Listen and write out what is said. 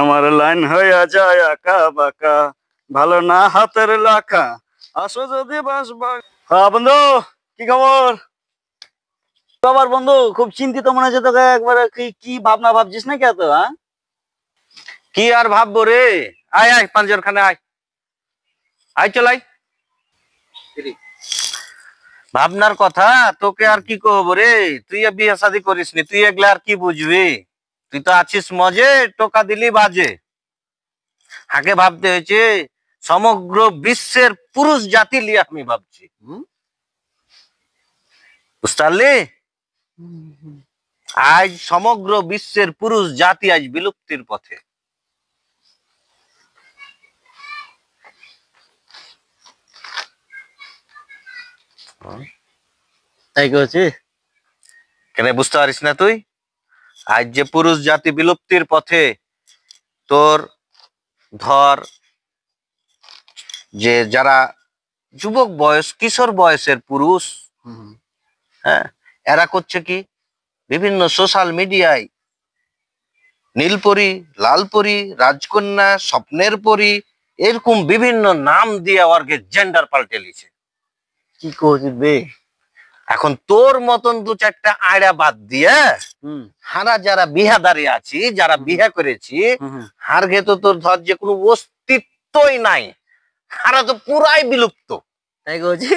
আমার লাইন হইয়া যায় আঁকা বাঁকা, ভালো না হাতের লাখা, আসো যদি বাসবা। হ্যাঁ বন্ধু, কি খবর? আবার বন্ধু খুব চিন্তিত মনে হচ্ছে তোকে, একবারে কি কি ভাবনা ভাবছিস নাকি এত? হ্যাঁ, কি আর ভাববো রে? আয় আয় পাঞ্জরখানে আয়, আয় চল আয়। ভাবনার কথা তোকে আর কি কহবো রে, তুই বিয়ে শাদী করিস নি, তুই এগুলা আর কি বুঝবি? তুই তো আছিস মজে, টোকা দিলি বাজে। আগে ভাবতে হয়েছে সমগ্র বিশ্বের পুরুষ জাতি নিয়ে আমি ভাবছি, বুঝতে পারলি? আজ সমগ্র বিশ্বের পুরুষ জাতি আজ বিলুপ্তির পথে। তাই কইছি। কেন বুঝতে পারিস না তুই? আজ যে পুরুষ জাতি বিলুপ্তির পথে, তোর ধর যে যারা যুবক বয়স কিশোর বয়সের পুরুষ, হ্যাঁ, এরা করছে কি বিভিন্ন সোশ্যাল মিডিয়ায় নীলপরি, লালপরি, রাজকন্যা, স্বপ্নের পরি, এরকম বিভিন্ন নাম দিয়ে ওরকে জেন্ডার পাল্টে লিছে। কি করছিস বে? এখন তোর মতন দু চারটা আয়রা বাদ দিয়ে হারা যারা বিহাদারি আছি, যারা বিহা করেছি, হার ঘে তো তোর ধর যে কোনো অস্তিত্বই নাই, হারা তো পুরাই বিলুপ্ত। তাই কইছি।